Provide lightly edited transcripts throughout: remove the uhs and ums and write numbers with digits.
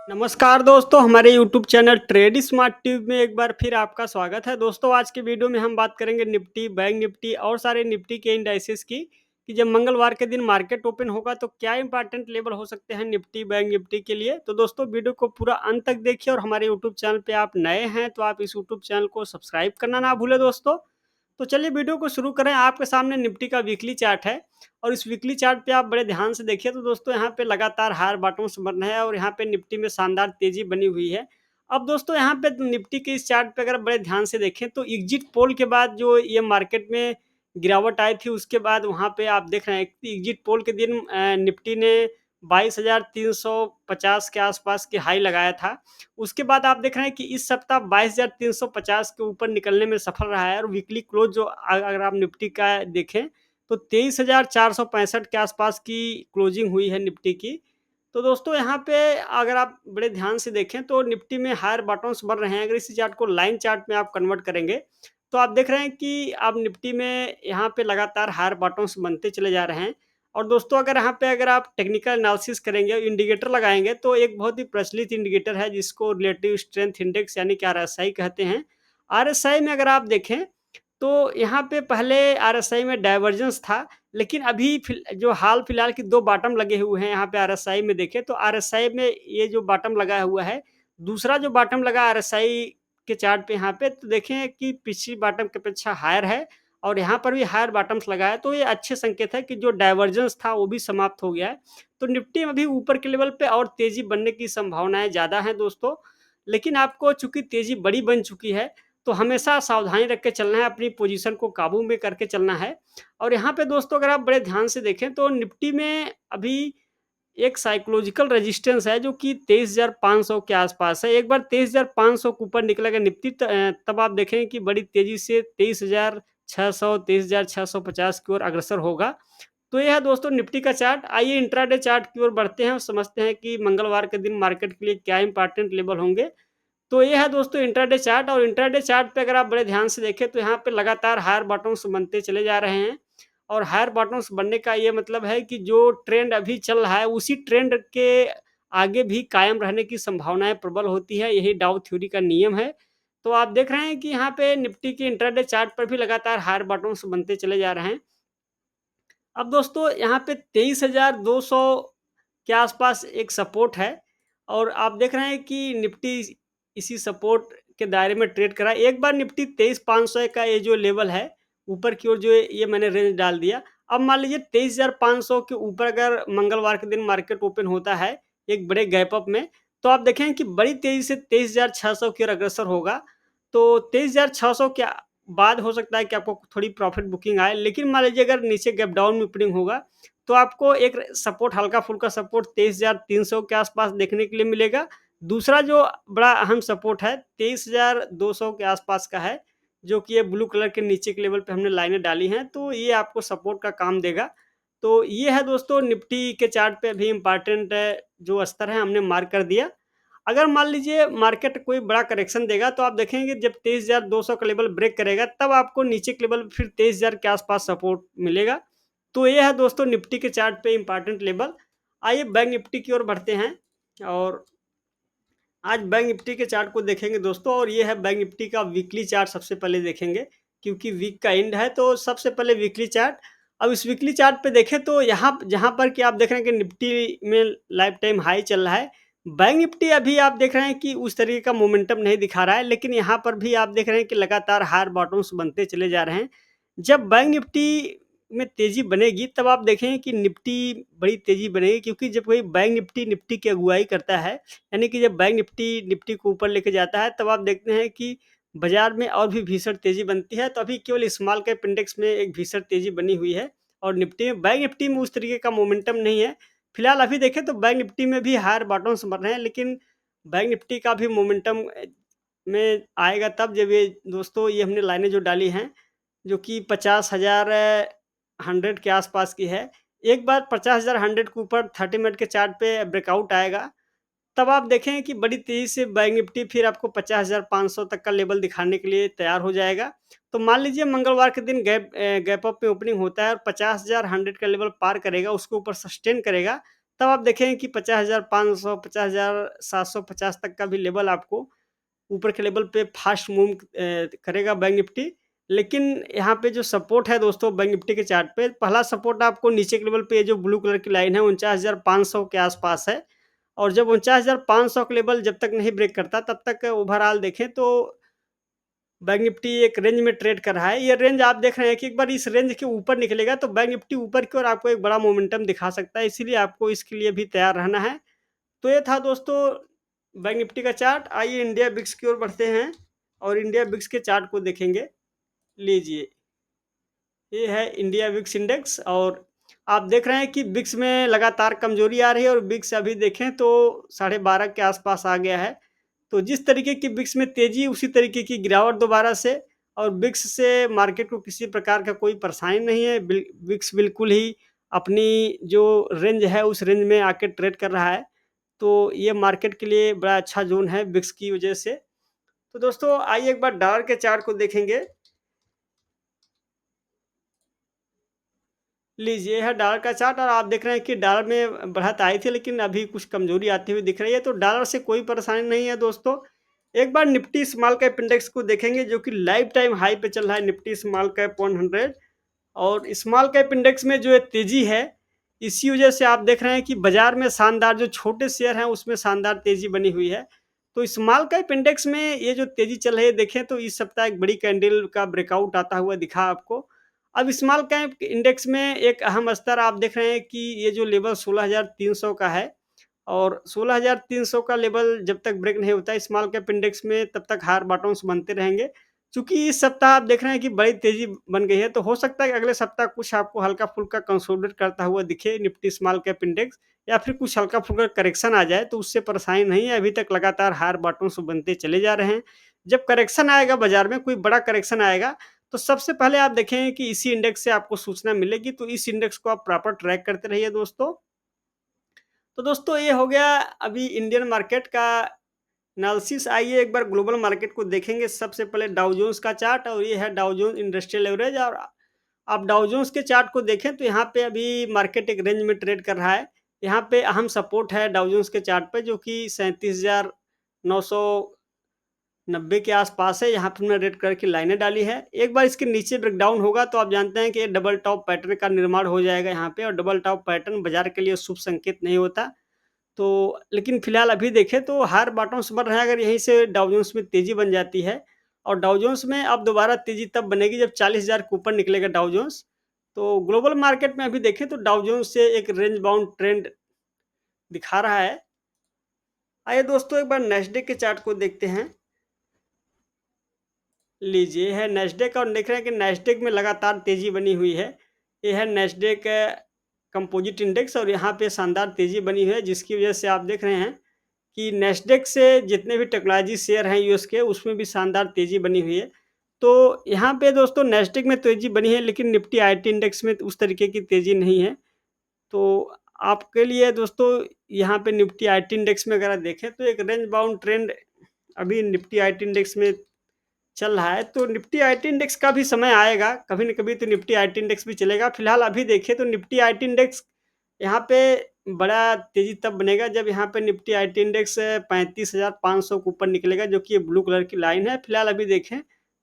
नमस्कार दोस्तों, हमारे YouTube channel trade smart tube में एक बार फिर आपका स्वागत है। दोस्तों, आज के वीडियो में हम बात करेंगे निफ्टी, बैंक निफ्टी और सारे निफ्टी के इंडाइसेस की कि जब मंगलवार के दिन मार्केट ओपन होगा तो क्या इंपॉर्टेंट लेवल हो सकते हैं निफ्टी, बैंक निफ्टी के लिए। तो दोस्तों, वीडियो को पूरा अंत तक देखिए और हमारे यूट्यूब चैनल पे आप नए हैं तो आप इस यूट्यूब चैनल को सब्सक्राइब करना ना भूलें दोस्तों। तो चलिए वीडियो को शुरू करें। आपके सामने निफ्टी का वीकली चार्ट है और इस वीकली चार्ट पे आप बड़े ध्यान से देखिए तो दोस्तों यहाँ पे लगातार हायर बॉटम्स बन रहे हैं और यहाँ पे निफ्टी में शानदार तेजी बनी हुई है। अब दोस्तों यहाँ पे निफ्टी के इस चार्ट पे अगर बड़े ध्यान से देखें तो एग्जिट पोल के बाद जो ये मार्केट में गिरावट आई थी उसके बाद वहाँ पे आप देख रहे हैं कि एग्जिट पोल के दिन निफ्टी ने 22,350 के आसपास की हाई लगाया था। उसके बाद आप देख रहे हैं कि इस सप्ताह 22,350 के ऊपर निकलने में सफल रहा है और वीकली क्लोज जो अगर आप निफ्टी का देखें तो 23,465 के आसपास की क्लोजिंग हुई है निफ्टी की। तो दोस्तों यहाँ पे अगर आप बड़े ध्यान से देखें तो निफ्टी में हायर बॉटम्स बन रहे हैं। अगर इसी चार्ट को लाइन चार्ट में आप कन्वर्ट करेंगे तो आप देख रहे हैं कि अब निफ्टी में यहाँ पे लगातार हायर बॉटम्स बनते चले जा रहे हैं। और दोस्तों अगर आप टेक्निकल एनालिसिस करेंगे, इंडिकेटर लगाएंगे तो एक बहुत ही प्रचलित इंडिकेटर है जिसको रिलेटिव स्ट्रेंथ इंडेक्स यानी कि आरएसआई कहते हैं। आरएसआई में अगर आप देखें तो यहाँ पे पहले आरएसआई में डाइवर्जेंस था, लेकिन अभी जो हाल फिलहाल की 2 बॉटम लगे हुए हैं यहाँ पे आरएसआई में देखें तो आरएसआई में ये जो बॉटम लगा हुआ है, दूसरा जो बॉटम लगा आरएसआई के चार्ट पे यहाँ पे तो देखें कि पिछली बॉटम की अपेक्षा हायर है और यहाँ पर भी हायर बॉटम्स लगा है, तो ये अच्छे संकेत है कि जो डाइवर्जेंस था वो भी समाप्त हो गया है। तो निफ्टी में भी ऊपर के लेवल पे और तेज़ी बनने की संभावनाएँ ज़्यादा हैं दोस्तों। लेकिन आपको चूँकि तेज़ी बड़ी बन चुकी है तो हमेशा सावधानी रख के चलना है, अपनी पोजीशन को काबू में करके चलना है। और यहाँ पे दोस्तों अगर आप बड़े ध्यान से देखें तो निफ्टी में अभी एक साइकोलॉजिकल रेजिस्टेंस है जो कि 23,500 के आसपास है। एक बार 23,500 के ऊपर निकलेगा निफ्टी तब आप देखेंगे कि बड़ी तेज़ी से 23,600 23,650 की ओर अग्रसर होगा। तो ये है दोस्तों निफ्टी का चार्ट। आइए इंट्राडे चार्ट की ओर बढ़ते हैं और समझते हैं कि मंगलवार के दिन मार्केट के लिए क्या इंपॉर्टेंट लेवल होंगे। तो ये है दोस्तों इंट्राडे चार्ट और इंट्राडे चार्ट पे अगर आप बड़े ध्यान से देखें तो यहाँ पे लगातार हायर बॉटम्स बनते चले जा रहे हैं और हायर बॉटम्स बनने का ये मतलब है कि जो ट्रेंड अभी चल रहा है उसी ट्रेंड के आगे भी कायम रहने की संभावनाएं प्रबल होती है। यही डाउ थ्योरी का नियम है। तो आप देख रहे हैं कि यहाँ पे निफ्टी के इंट्राडे चार्ट पर भी लगातार हायर बॉटम्स बनते चले जा रहे हैं। अब दोस्तों यहाँ पे 23,200 के आसपास एक सपोर्ट है और आप देख रहे हैं कि निफ्टी इसी सपोर्ट के दायरे में ट्रेड कर रहा है। एक बार निफ्टी 23,500 का ये जो लेवल है, ऊपर की ओर जो ये मैंने रेंज डाल दिया। अब मान लीजिए 23,500 के ऊपर अगर मंगलवार के दिन मार्केट ओपन होता है, एक बड़े गैप अप में, तो आप देखें कि बड़ी तेज़ी से 23,600 की ओर अग्रसर होगा। तो 23,600 के बाद हो सकता है कि आपको थोड़ी प्रॉफिट बुकिंग आए, लेकिन मान लीजिए अगर नीचे गैप डाउन में ओपनिंग होगा, तो आपको एक सपोर्ट हल्का-फुल्का सपोर्ट 23,300 के आसपास देखने के लिए मिलेगा। दूसरा जो बड़ा अहम सपोर्ट है 23,200 के आसपास का है, जो कि ये ब्लू कलर के नीचे के लेवल पे हमने लाइनें डाली हैं, तो ये आपको सपोर्ट का काम देगा। तो ये है दोस्तों निफ्टी के चार्ट पे अभी इम्पोर्टेंट जो स्तर है हमने मार्क कर दिया। अगर मान लीजिए मार्केट कोई बड़ा करेक्शन देगा तो आप देखेंगे जब 23,200 का लेवल ब्रेक करेगा तब आपको नीचे के लेवल फिर 23,000 के आसपास सपोर्ट मिलेगा। तो ये है दोस्तों निफ्टी के चार्ट पे इम्पोर्टेंट लेवल। आइए बैंक निफ्टी की ओर बढ़ते हैं और आज बैंक निफ्टी के चार्ट को देखेंगे दोस्तों और ये है बैंक निफ्टी का वीकली चार्ट सबसे पहले देखेंगे क्योंकि वीक का एंड है तो सबसे पहले वीकली चार्ट। अब इस वीकली चार्ट पे देखें तो यहाँ जहाँ पर कि आप देख रहे हैं कि निफ्टी में लाइफ टाइम हाई चल रहा है। बैंक निफ्टी अभी आप देख रहे हैं कि उस तरीके का मोमेंटम नहीं दिखा रहा है, लेकिन यहाँ पर भी आप देख रहे हैं कि लगातार हायर बॉटम्स बनते चले जा रहे हैं। जब बैंक निफ्टी में तेज़ी बनेगी तब आप देखेंगे कि निफ्टी बड़ी तेज़ी बनेगी, क्योंकि जब कोई बैंक निफ्टी निफ्टी की अगुवाई करता है, यानी कि जब बैंक निफ्टी निफ्टी को ऊपर लेके जाता है तब आप देखते हैं कि बाजार में और भी भीषण तेज़ी बनती है। तो अभी केवल स्मॉल कैप इंडेक्स में एक भीषण तेज़ी बनी हुई है और निफ्टी में बैंक निफ्टी में उस तरीके का मोमेंटम नहीं है। फिलहाल अभी देखें तो बैंक निफ्टी में भी हायर बॉटम्स बन रहे हैं, लेकिन बैंक निफ्टी का भी मोमेंटम में आएगा तब जब ये दोस्तों ये हमने लाइनें जो डाली हैं, जो कि 50,000 100 के आसपास की है। एक बार 50,000 100 के ऊपर 30 मिनट के चार्ट पे ब्रेकआउट आएगा, तब आप देखें कि बड़ी तेज़ी से बैंक निफ्टी फिर आपको 50,500 तक का लेवल दिखाने के लिए तैयार हो जाएगा। तो मान लीजिए मंगलवार के दिन गैप अप में ओपनिंग होता है और 50,000 100 का लेवल पार करेगा, उसके ऊपर सस्टेन करेगा, तब आप देखेंगे कि 50,500 50,750 तक का भी लेवल आपको ऊपर के लेवल पे फास्ट मूव करेगा बैंक निफ्टी। लेकिन यहाँ पे जो सपोर्ट है दोस्तों बैंक निफ्टी के चार्ट पे, पहला सपोर्ट आपको नीचे के लेवल पे ये जो ब्लू कलर की लाइन है 49,500 के आसपास है। और जब 49,500 का लेवल जब तक नहीं ब्रेक करता तब तक ओवरऑल देखें तो बैंक निफ्टी एक रेंज में ट्रेड कर रहा है। ये रेंज आप देख रहे हैं कि एक बार इस रेंज के ऊपर निकलेगा तो बैंक निफ्टी ऊपर की ओर आपको एक बड़ा मोमेंटम दिखा सकता है, इसीलिए आपको इसके लिए भी तैयार रहना है। तो ये था दोस्तों बैंक निफ्टी का चार्ट। आइए इंडिया बिक्स की ओर बढ़ते हैं और इंडिया बिक्स के चार्ट को देखेंगे। लीजिए, ये है इंडिया विक्स इंडेक्स और आप देख रहे हैं कि विक्स में लगातार कमजोरी आ रही है और विक्स अभी देखें तो 12.5 के आसपास आ गया है। तो जिस तरीके की विक्स में तेजी, उसी तरीके की गिरावट दोबारा से। और विक्स से मार्केट को किसी प्रकार का कोई परेशानी नहीं है। विक्स बिल्कुल ही अपनी जो रेंज है उस रेंज में आके ट्रेड कर रहा है। तो ये मार्केट के लिए बड़ा अच्छा जोन है विक्स की वजह से। तो दोस्तों आइए एक बार डॉलर के चार्ट को देखेंगे। लीजिए, यह है डॉलर का चार्ट और आप देख रहे हैं कि डॉलर में बढ़त आई थी लेकिन अभी कुछ कमजोरी आती हुई दिख रही है। तो डॉलर से कोई परेशानी नहीं है दोस्तों। एक बार निफ्टी स्मॉल कैप इंडेक्स को देखेंगे जो कि लाइफ टाइम हाई पे चल रहा है, निफ्टी स्मॉल कैप 100। और स्मॉल कैप इंडेक्स में जो है तेजी है, इसी वजह से आप देख रहे हैं कि बाजार में शानदार जो छोटे शेयर हैं उसमें शानदार तेजी बनी हुई है। तो स्मॉल कैप इंडेक्स में ये जो तेजी चल रही है देखें तो इस सप्ताह एक बड़ी कैंडल का ब्रेकआउट आता हुआ दिखा आपको। अब स्मॉल कैप इंडेक्स में एक अहम स्तर आप देख रहे हैं कि ये जो लेवल 16,300 का है और 16,300 का लेवल जब तक ब्रेक नहीं होता है स्मॉल कैप इंडेक्स में तब तक हायर बॉटम्स बनते रहेंगे। चूँकि इस सप्ताह आप देख रहे हैं कि बड़ी तेज़ी बन गई है, तो हो सकता है कि अगले सप्ताह कुछ आपको हल्का-फुल्का कंसोलिडेट करता हुआ दिखे निफ्टी स्मॉल कैप इंडेक्स, या फिर कुछ हल्का-फुल्का करेक्शन आ जाए, तो उससे परेशानी नहीं है। अभी तक लगातार हायर बॉटम्स बनते चले जा रहे हैं। जब करेक्शन आएगा बाज़ार में, कोई बड़ा करेक्शन आएगा, तो सबसे पहले आप देखेंगे कि इसी इंडेक्स से आपको सूचना मिलेगी, तो इस इंडेक्स को आप प्रॉपर ट्रैक करते रहिए दोस्तों। तो दोस्तों ये हो गया अभी इंडियन मार्केट का एनालिसिस। आइए एक बार ग्लोबल मार्केट को देखेंगे। सबसे पहले डाउ जोन्स का चार्ट और ये है डाउ जोन्स इंडस्ट्रियल एवरेज। और आप डाउ जोन्स के चार्ट को देखें तो यहाँ पे अभी मार्केट एक रेंज में ट्रेड कर रहा है। यहाँ पे अहम सपोर्ट है डाउ जोन्स के चार्ट पे जो कि 37,990 के आसपास है। यहाँ पे हमने रेड कलर की लाइनें डाली है। एक बार इसके नीचे ब्रेकडाउन होगा तो आप जानते हैं कि ये डबल टॉप पैटर्न का निर्माण हो जाएगा यहाँ पे, और डबल टॉप पैटर्न बाजार के लिए शुभ संकेत नहीं होता। तो लेकिन फिलहाल अभी देखें तो हायर बॉटम्स बन रहे हैं। अगर यहीं से डाउ जोन्स में तेजी बन जाती है और डाउ जोन्स में अब दोबारा तेजी तब बनेगी जब 40,000 के ऊपर निकलेगा डाउ जोन्स। तो ग्लोबल मार्केट में अभी देखें तो डाउ जोन्स से एक रेंज बाउंड ट्रेंड दिखा रहा है। आइए दोस्तों एक बार नेस्डेक के चार्ट को देखते हैं। लीजिए, है नेस्डेक और देख रहे हैं कि नेस्डेक में लगातार तेजी बनी हुई है। ये है नेस्डेक कंपोजिट इंडेक्स और यहाँ पे शानदार तेजी बनी हुई है, जिसकी वजह से आप देख रहे हैं कि नेस्डेक से जितने भी टेक्नोलॉजी शेयर हैं यूएस के, उसमें भी शानदार तेजी बनी हुई है। तो यहाँ पे दोस्तों नेस्डेक में तेजी बनी है लेकिन निफ्टी आईटी इंडेक्स में उस तरीके की तेजी नहीं है। तो आपके लिए दोस्तों यहाँ पे निफ्टी आईटी इंडेक्स में अगर आप देखें तो एक रेंज बाउंड ट्रेंड अभी निफ्टी आईटी इंडेक्स में चल रहा है। तो निफ्टी आईटी इंडेक्स का भी समय आएगा, कभी न कभी तो निफ्टी आईटी इंडेक्स भी चलेगा। फिलहाल अभी देखिए तो निफ्टी आईटी इंडेक्स यहाँ पे बड़ा तेज़ी तब बनेगा जब यहाँ पे निफ्टी आईटी इंडेक्स 35,500 के ऊपर निकलेगा, जो कि ये ब्लू कलर की लाइन है। फिलहाल अभी देखें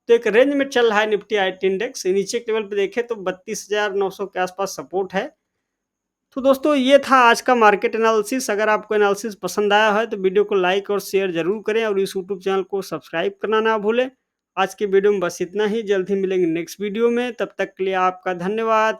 तो एक रेंज में चल रहा है निफ्टी आईटी इंडेक्स। नीचे के लेवल पे देखें तो 32,900 के आसपास सपोर्ट है। तो दोस्तों ये था आज का मार्केट एनालिसिस। अगर आपको एनालिसिस पसंद आया है तो वीडियो को लाइक और शेयर ज़रूर करें और इस यूट्यूब चैनल को सब्सक्राइब करना ना भूलें। आज के वीडियो में बस इतना ही। जल्द ही मिलेंगे नेक्स्ट वीडियो में, तब तक के लिए आपका धन्यवाद।